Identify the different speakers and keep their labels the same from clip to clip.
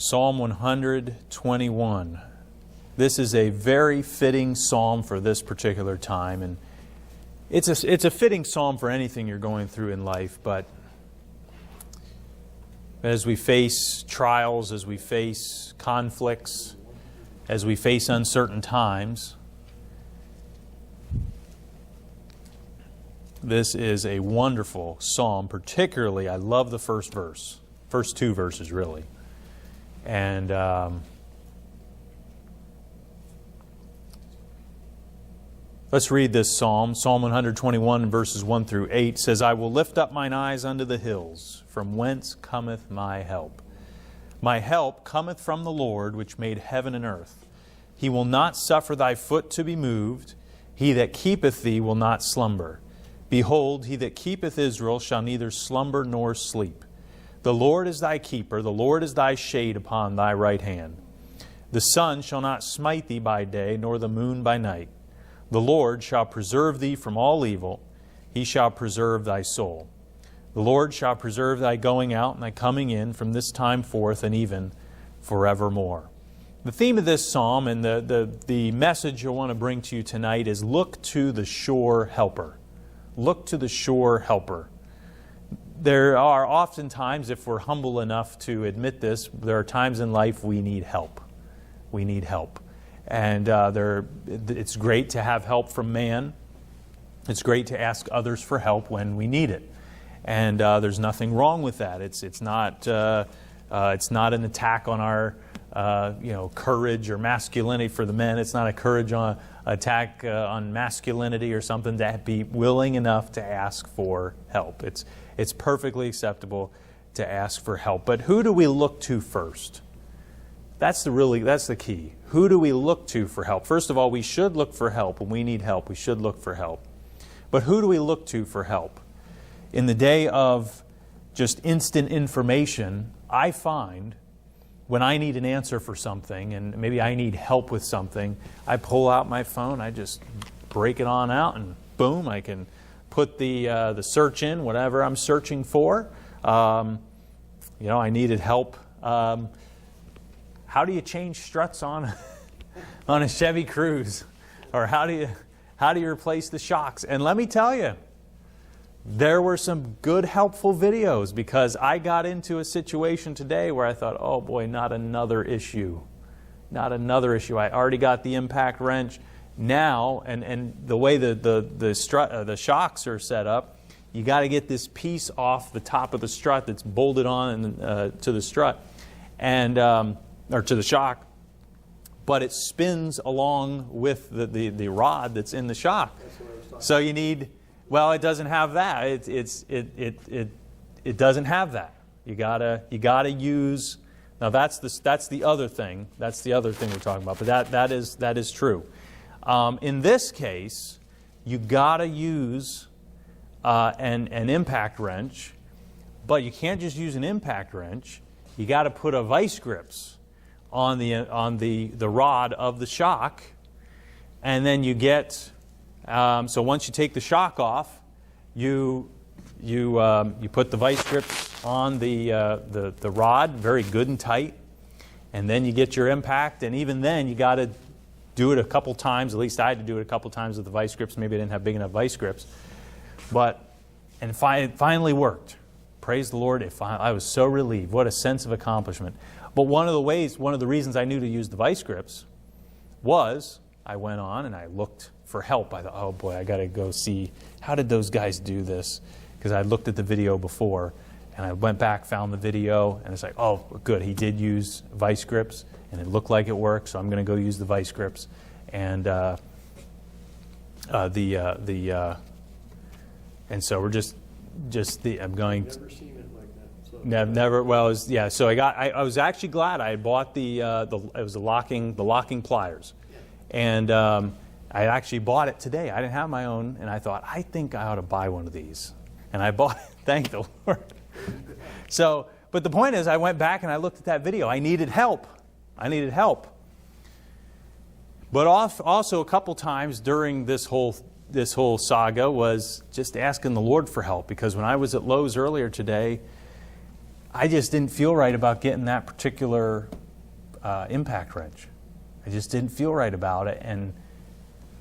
Speaker 1: Psalm 121. This is a very fitting psalm for this particular time, and it's a fitting psalm for anything you're going through in life, but as we face trials, as we face conflicts, as we face uncertain times, this is a wonderful psalm. Particularly, I love the first verse, first two verses really. And let's read this psalm. Psalm 121, verses 1 through 8 says, I will lift up mine eyes unto the hills, from whence cometh my help. My help cometh from the Lord, which made heaven and earth. He will not suffer thy foot to be moved. He that keepeth thee will not slumber. Behold, he that keepeth Israel shall neither slumber nor sleep. The Lord is thy keeper, the Lord is thy shade upon thy right hand. The sun shall not smite thee by day, nor the moon by night. The Lord shall preserve thee from all evil. He shall preserve thy soul. The Lord shall preserve thy going out and thy coming in from this time forth and even forevermore. The theme of this psalm and the message I want to bring to you tonight is look to the sure helper. Look to the sure helper. There are often times, if we're humble enough to admit this, there are times in life we need help. We need help. And it's great to have help from man. It's great to ask others for help when we need it. And there's nothing wrong with that. It's not an attack on our courage or masculinity for the men. It's not a attack on masculinity or something, to be willing enough to ask for help. It's perfectly acceptable to ask for help. But who do we look to first? That's the key. Who do we look to for help? First of all, we should look for help. When we need help, we should look for help. But who do we look to for help? In the day of just instant information, I find when I need an answer for something, and maybe I need help with something, I pull out my phone, I just break it on out, and boom, I can put the search in, whatever I'm searching for. I needed help. How do you change struts on a Chevy Cruze? Or how do you replace the shocks? And let me tell you, there were some good, helpful videos, because I got into a situation today where I thought, oh boy, not another issue. Not another issue. I already got the impact wrench. Now, and the way the shocks are set up, you got to get this piece off the top of the strut that's bolted on to the strut, and or to the shock, but it spins along with the rod that's in the shock. So you need. Well, it doesn't have that. It doesn't have that. You gotta use. Now that's the other thing. That's the other thing we're talking about. But that is true. In this case, you gotta use an impact wrench, but you can't just use an impact wrench. You got to put a vice grips on the rod of the shock, and then you get. So once you take the shock off, you put the vice grips on the rod, very good and tight, and then you get your impact. And even then, you got to do it a couple times. At least I had to do it a couple times with the vice grips. Maybe I didn't have big enough vice grips, it finally worked. Praise the Lord! I was so relieved. What a sense of accomplishment! But one of the reasons I knew to use the vice grips was I went on and I looked for help. I thought, oh boy, I got to go see, how did those guys do this? Because I looked at the video before, and I went back, found the video, and it's like, oh, good, he did use vice grips, and it looked like it worked, so I'm going to go use the vice grips. And and so we're I'm going.
Speaker 2: Never seen it like that. So.
Speaker 1: Never. Well, yeah. So I was actually glad I had bought it was the locking pliers, and I actually bought it today. I didn't have my own, and I thought, I think I ought to buy one of these. And I bought it. Thank the Lord. So, but the point is, I went back and I looked at that video. I needed help. But also a couple times during this whole saga was just asking the Lord for help. Because when I was at Lowe's earlier today, I just didn't feel right about getting that particular impact wrench. I just didn't feel right about it.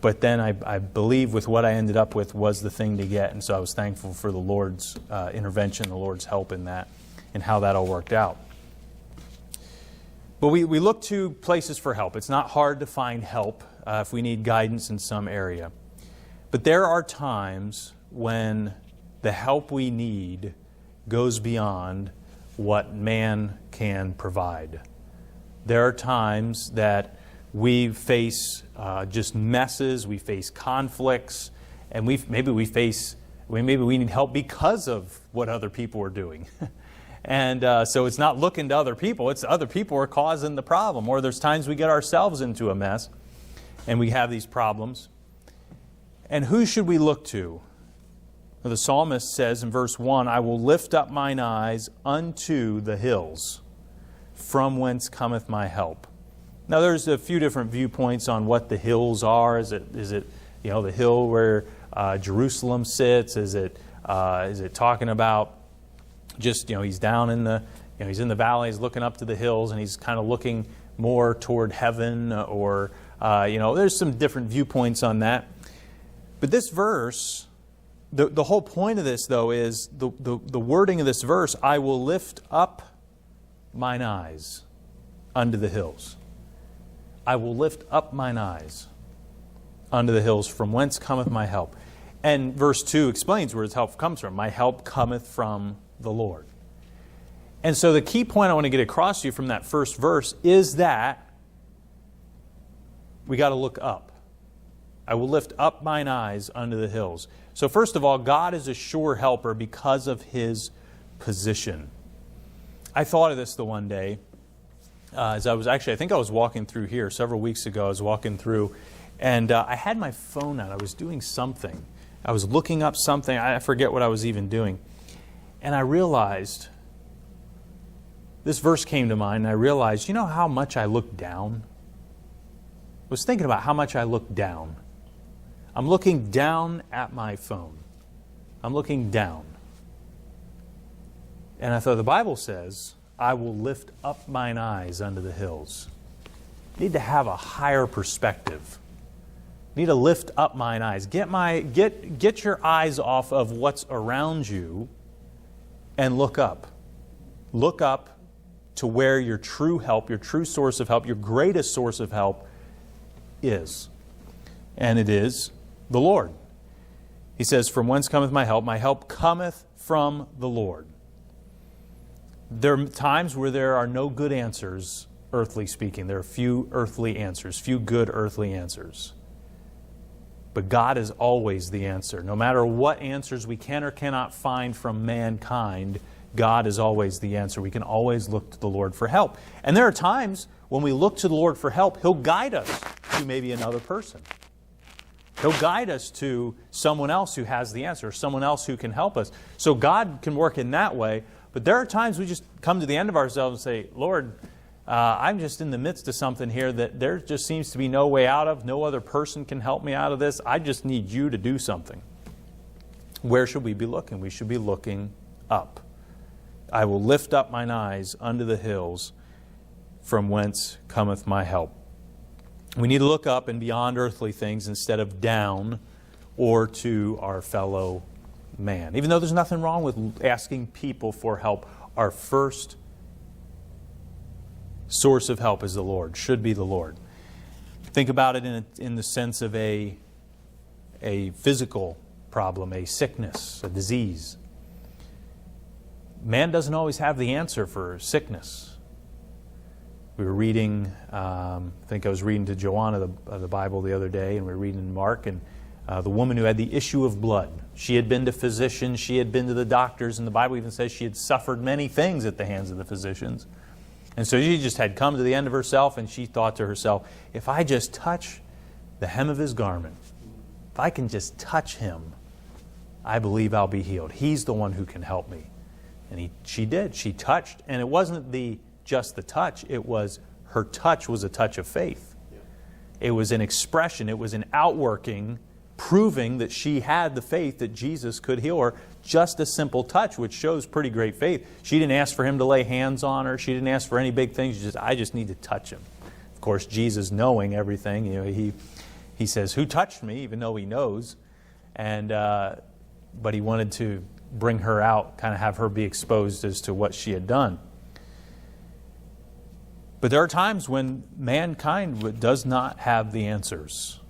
Speaker 1: But then I believe with what I ended up with was the thing to get. And so I was thankful for the Lord's intervention, the Lord's help in that, and how that all worked out. But we look to places for help. It's not hard to find help if we need guidance in some area. But there are times when the help we need goes beyond what man can provide. There are times that we face just messes, we face conflicts, and maybe we need help because of what other people are doing. And so it's not looking to other people, it's other people are causing the problem. Or there's times we get ourselves into a mess and we have these problems. And who should we look to? Well, the psalmist says in verse 1, I will lift up mine eyes unto the hills, from whence cometh my help. Now there's a few different viewpoints on what the hills are. Is it the hill where Jerusalem sits? Is it talking about just he's down in the he's in the valley, he's looking up to the hills, and he's kind of looking more toward heaven, or there's some different viewpoints on that. But this verse, the whole point of this though is the wording of this verse: I will lift up mine eyes unto the hills. I will lift up mine eyes unto the hills, from whence cometh my help. And verse 2 explains where his help comes from. My help cometh from the Lord. And so the key point I want to get across to you from that first verse is that we got to look up. I will lift up mine eyes unto the hills. So first of all, God is a sure helper because of His position. I thought of this the one day. I think I was walking through here several weeks ago. I was walking through, and I had my phone out. I was doing something. I was looking up something. I forget what I was even doing. And I realized, this verse came to mind, and I realized, you know how much I look down? I was thinking about how much I look down. I'm looking down at my phone. I'm looking down. And I thought, the Bible says, I will lift up mine eyes unto the hills. You need to have a higher perspective. You need to lift up mine eyes. Get your eyes off of what's around you and look up. Look up to where your true help, your true source of help, your greatest source of help is. And it is the Lord. He says, from whence cometh my help? My help cometh from the Lord. There are times where there are no good answers, earthly speaking. There are few earthly answers, few good earthly answers. But God is always the answer. No matter what answers we can or cannot find from mankind, God is always the answer. We can always look to the Lord for help. And there are times when we look to the Lord for help, He'll guide us to maybe another person. He'll guide us to someone else who has the answer, someone else who can help us. So God can work in that way. But there are times we just come to the end of ourselves and say, Lord, I'm just in the midst of something here that there just seems to be no way out of. No other person can help me out of this. I just need you to do something. Where should we be looking? We should be looking up. I will lift up mine eyes unto the hills, from whence cometh my help. We need to look up and beyond earthly things instead of down or to our fellow man. Even though there's nothing wrong with asking people for help, our first source of help is the Lord, should be the Lord. Think about it in the sense of a physical problem, a sickness, a disease. Man doesn't always have the answer for sickness. We were reading, I think I was reading to Joanna the Bible the other day, and we were reading in Mark, and the woman who had the issue of blood. She had been to physicians, she had been to the doctors, and the Bible even says she had suffered many things at the hands of the physicians. And so she just had come to the end of herself, and she thought to herself, if I just touch the hem of His garment, if I can just touch Him, I believe I'll be healed. He's the one who can help me. And she did. She touched, and it wasn't just the touch. It was, her touch was a touch of faith. Yeah. It was an expression. It was an outworking, proving that she had the faith that Jesus could heal her just a simple touch, which shows pretty great faith. She didn't ask for him to lay hands on her. She didn't ask for any big things. I just need to touch him. Of course, Jesus, knowing everything, he says, "Who touched me?" Even though he knows. And but he wanted to bring her out, kind of have her be exposed as to what she had done. But there are times when mankind does not have the answers,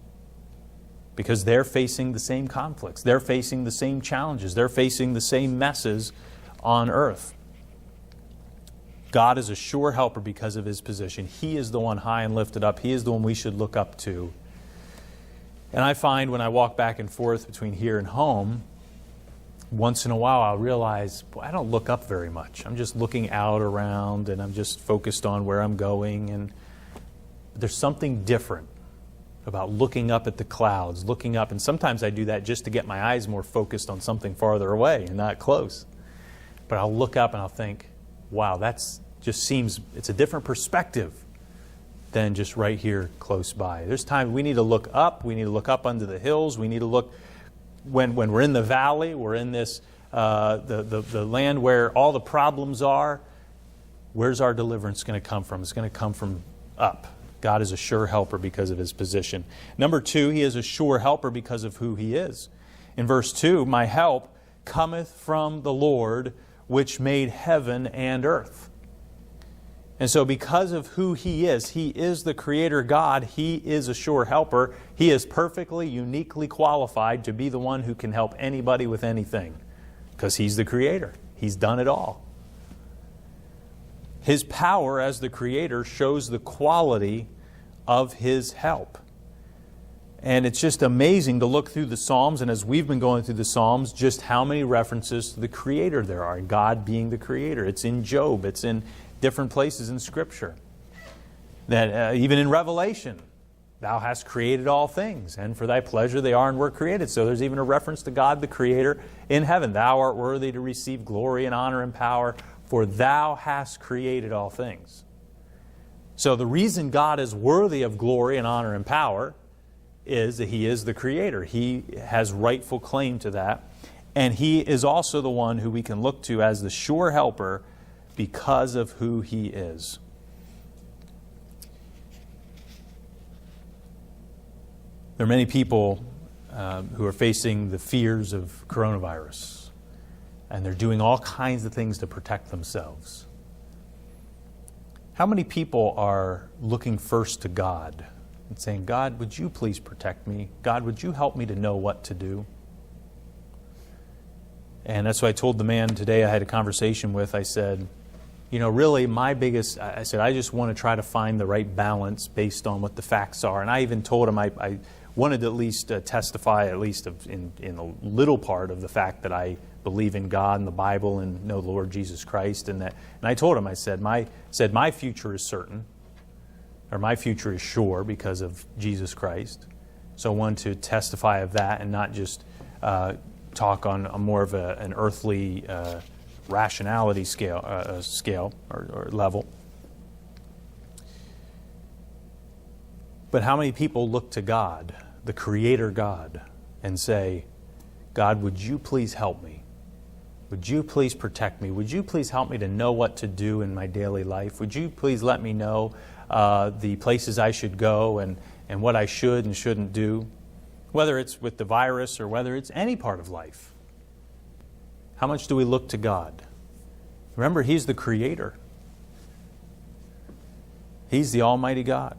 Speaker 1: because they're facing the same conflicts. They're facing the same challenges. They're facing the same messes on earth. God is a sure helper because of His position. He is the one high and lifted up. He is the one we should look up to. And I find when I walk back and forth between here and home, once in a while I'll realize, boy, I don't look up very much. I'm just looking out around and I'm just focused on where I'm going. And there's something different about looking up at the clouds, looking up. And sometimes I do that just to get my eyes more focused on something farther away and not close. But I'll look up and I'll think, wow, it's a different perspective than just right here close by. There's times we need to look up. We need to look up under the hills. We need to look when we're in the valley. We're in this the land where all the problems are. Where's our deliverance going to come from? It's going to come from up. God is a sure helper because of His position. Number 2, He is a sure helper because of who He is. In verse 2, my help cometh from the Lord, which made heaven and earth. And so because of who He is the Creator God. He is a sure helper. He is perfectly, uniquely qualified to be the one who can help anybody with anything, because He's the Creator. He's done it all. His power as the Creator shows the quality of His help. And it's just amazing to look through the Psalms, and as we've been going through the Psalms, just how many references to the Creator there are, God being the Creator. It's in Job, it's in different places in Scripture. That even in Revelation, Thou hast created all things, and for Thy pleasure they are and were created. So there's even a reference to God the Creator in heaven. Thou art worthy to receive glory and honor and power, for Thou hast created all things. So the reason God is worthy of glory and honor and power is that He is the Creator. He has rightful claim to that. And He is also the one who we can look to as the sure helper because of who He is. There are many people who are facing the fears of coronavirus, and they're doing all kinds of things to protect themselves. How many people are looking first to God and saying, God, would You please protect me? God, would You help me to know what to do? And that's what I told the man today I had a conversation with. I said, really I just want to try to find the right balance based on what the facts are. And I even told him I wanted to at least testify, at least in a little part of the fact that I believe in God and the Bible and know the Lord Jesus Christ. And I told him, I said, my future is certain, or my future is sure because of Jesus Christ. So I wanted to testify of that and not just talk on a more of an earthly rationality scale or level. But how many people look to God, the Creator God, and say, God, would You please help me? Would You please protect me? Would You please help me to know what to do in my daily life? Would You please let me know the places I should go and what I should and shouldn't do? Whether it's with the virus or whether it's any part of life. How much do we look to God? Remember, He's the Creator. He's the Almighty God.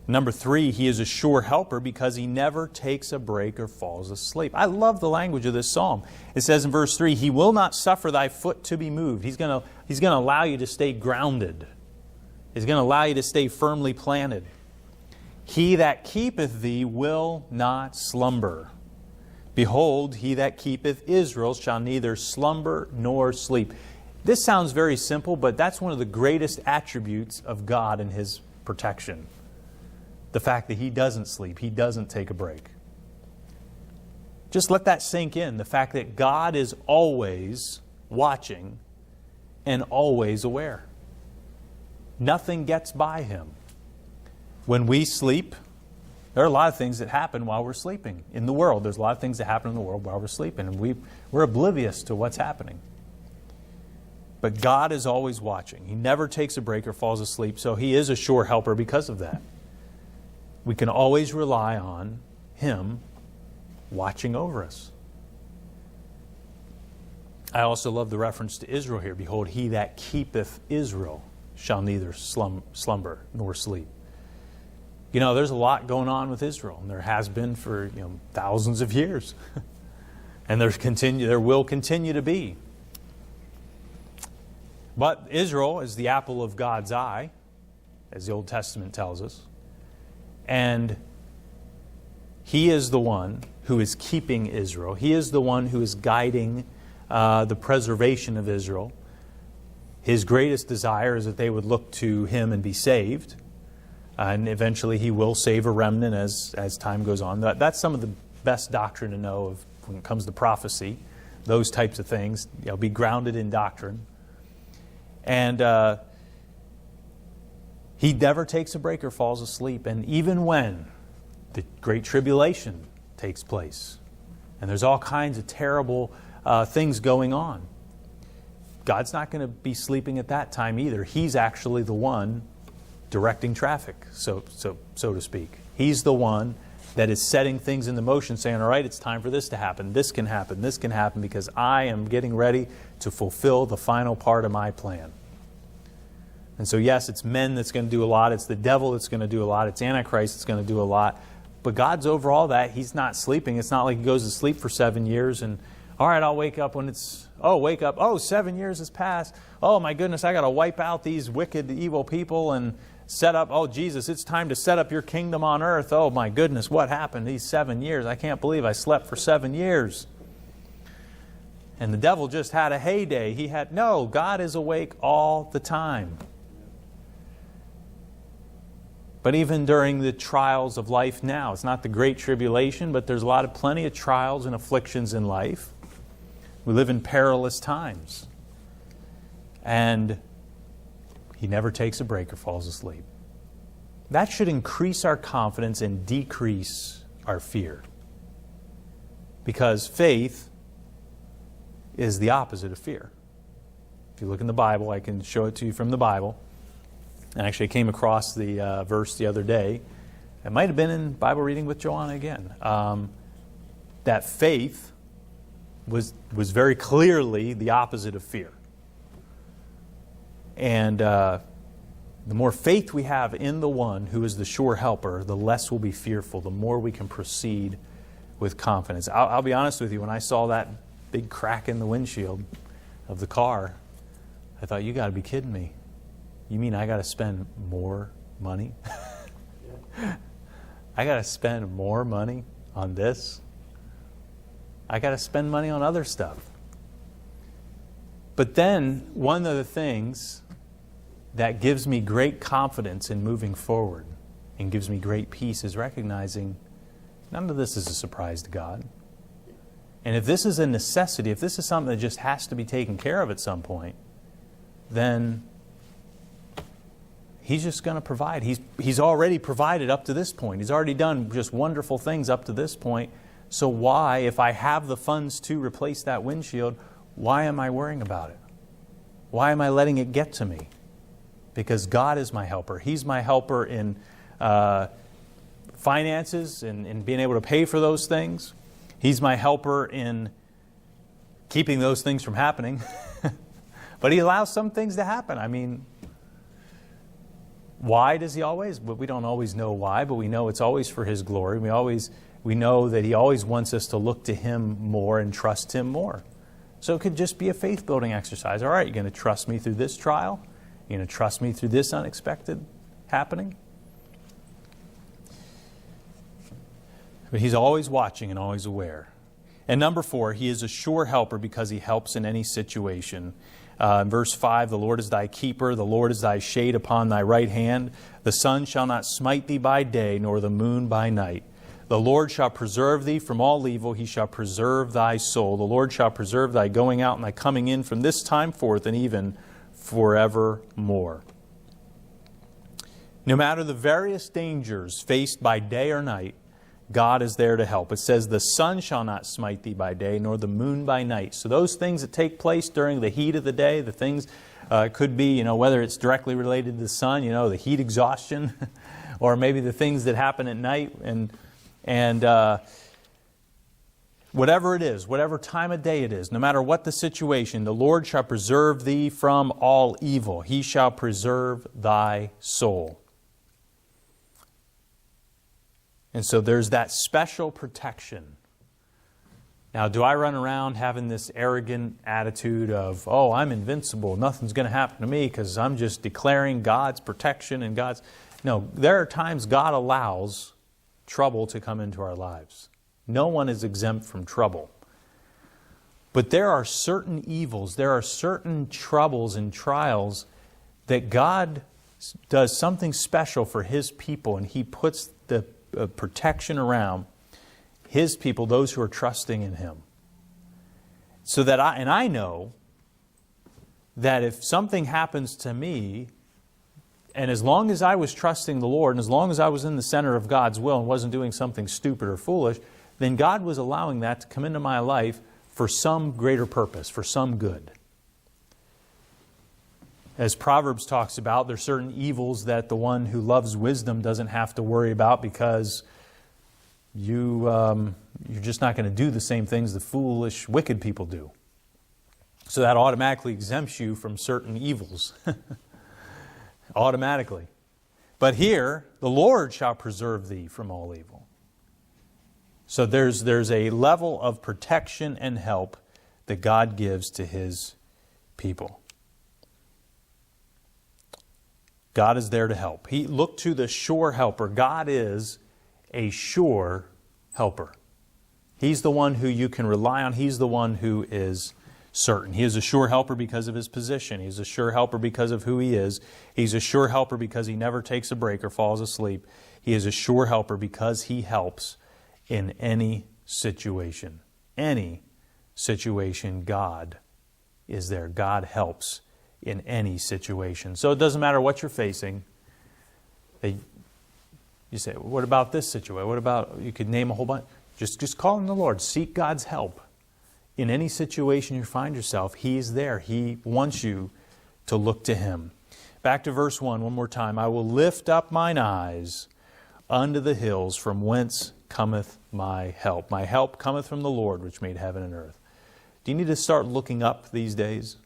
Speaker 1: Number 3, He is a sure helper because He never takes a break or falls asleep. I love the language of this psalm. It says in verse 3, He will not suffer thy foot to be moved. He's going to allow you to stay grounded. He's going to allow you to stay firmly planted. He that keepeth thee will not slumber. Behold, He that keepeth Israel shall neither slumber nor sleep. This sounds very simple, but that's one of the greatest attributes of God and His protection. The fact that He doesn't sleep, He doesn't take a break. Just let that sink in. The fact that God is always watching and always aware. Nothing gets by Him. When we sleep, There are a lot of things that happen while we're sleeping in the world. There's a lot of things that happen in the world while we're sleeping, and we're oblivious to what's happening. But God is always watching. He never takes a break or falls asleep, so He is a sure helper because of that. We can always rely on Him watching over us. I also love the reference to Israel here. Behold, He that keepeth Israel shall neither slumber nor sleep. You know, there's a lot going on with Israel, and there has been for thousands of years. And there will continue to be. But Israel is the apple of God's eye, as the Old Testament tells us. And He is the one who is keeping Israel. He is the one who is guiding the preservation of Israel. His greatest desire is that they would look to Him and be saved. And eventually He will save a remnant as time goes on. That's some of the best doctrine to know of when it comes to prophecy. Those types of things. Be grounded in doctrine. And He never takes a break or falls asleep. And even when the Great Tribulation takes place, and there's all kinds of terrible things going on, God's not going to be sleeping at that time either. He's actually the one directing traffic, so to speak. He's the one that is setting things into motion, saying, all right, it's time for this to happen. This can happen, because I am getting ready to fulfill the final part of my plan. And so yes, it's men that's going to do a lot. It's the devil that's going to do a lot. It's Antichrist that's going to do a lot. But God's over all that. He's not sleeping. It's not like He goes to sleep for 7 years and, all right, I'll wake up when wake up. 7 years has passed. Oh my goodness, I got to wipe out these wicked, evil people and set up, Jesus, it's time to set up your kingdom on earth. Oh my goodness, what happened these 7 years? I can't believe I slept for 7 years. And the devil just had a heyday. No, God is awake all the time. But even during the trials of life now, it's not the Great Tribulation, but there's plenty of trials and afflictions in life. We live in perilous times. And He never takes a break or falls asleep. That should increase our confidence and decrease our fear. Because faith is the opposite of fear. If you look in the Bible, I can show it to you from the Bible. And actually, I came across the verse the other day. It might have been in Bible reading with Joanna again. That faith was very clearly the opposite of fear. And the more faith we have in the one who is the sure helper, the less we'll be fearful, the more we can proceed with confidence. I'll be honest with you, when I saw that big crack in the windshield of the car, I thought, you got to be kidding me. You mean I got to spend more money? I got to spend more money on this? I got to spend money on other stuff. But then, one of the things that gives me great confidence in moving forward and gives me great peace is recognizing none of this is a surprise to God. And if this is a necessity, if this is something that just has to be taken care of at some point, then He's just going to provide. He's already provided up to this point. He's already done just wonderful things up to this point. So why, if I have the funds to replace that windshield, why am I worrying about it? Why am I letting it get to me? Because God is my helper. He's my helper in finances and in being able to pay for those things. He's my helper in keeping those things from happening. But He allows some things to happen. I mean, why does He always? But we don't always know why, but we know it's always for His glory. We know that He always wants us to look to Him more and trust Him more. So it could just be a faith-building exercise. All right, you're going to trust me through this trial? You're going to trust me through this unexpected happening? But He's always watching and always aware. And number 4, He is a sure helper because He helps in any situation. In verse 5, the Lord is thy keeper, the Lord is thy shade upon thy right hand. The sun shall not smite thee by day, nor the moon by night. The Lord shall preserve thee from all evil. He shall preserve thy soul. The Lord shall preserve thy going out and thy coming in from this time forth and even forevermore. No matter the various dangers faced by day or night, God is there to help. It says, the sun shall not smite thee by day, nor the moon by night. So those things that take place during the heat of the day, the things could be, whether it's directly related to the sun, the heat exhaustion, or maybe the things that happen at night, and whatever it is, whatever time of day it is, no matter what the situation, the Lord shall preserve thee from all evil. He shall preserve thy soul. And so there's that special protection. Now, do I run around having this arrogant attitude of, oh, I'm invincible, nothing's going to happen to me because I'm just declaring God's protection and God's... No, there are times God allows trouble to come into our lives. No one is exempt from trouble. But there are certain evils, there are certain troubles and trials that God does something special for His people, and He puts the protection around His people, those who are trusting in Him. So that I know that if something happens to me, and as long as I was trusting the Lord, and as long as I was in the center of God's will and wasn't doing something stupid or foolish, then God was allowing that to come into my life for some greater purpose, for some good. As Proverbs talks about, there are certain evils that the one who loves wisdom doesn't have to worry about because you're just not going to do the same things the foolish, wicked people do. So that automatically exempts you from certain evils. Automatically. But here, the Lord shall preserve thee from all evil. So there's a level of protection and help that God gives to His people. God is there to help. Look to the sure helper. God is a sure helper. He's the one who you can rely on. He's the one who is certain. He is a sure helper because of His position. He's a sure helper because of who He is. He's a sure helper because He never takes a break or falls asleep. He is a sure helper because He helps in any situation. Any situation, God is there. God helps in any situation. So it doesn't matter what you're facing. You say, what about this situation? What about, you could name a whole bunch. Just call on the Lord. Seek God's help. In any situation you find yourself, He's there. He wants you to look to Him. Back to verse 1 one more time. I will lift up mine eyes unto the hills, from whence cometh my help. My help cometh from the Lord, which made heaven and earth. Do you need to start looking up these days?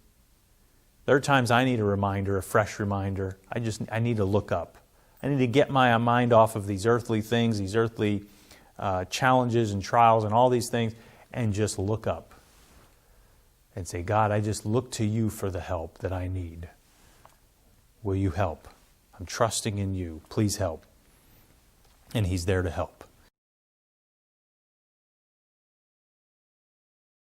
Speaker 1: There are times I need a reminder, a fresh reminder. I need to look up. I need to get my mind off of these earthly things, these earthly challenges and trials and all these things, and just look up and say, God, I just look to You for the help that I need. Will You help? I'm trusting in You. Please help. And He's there to help.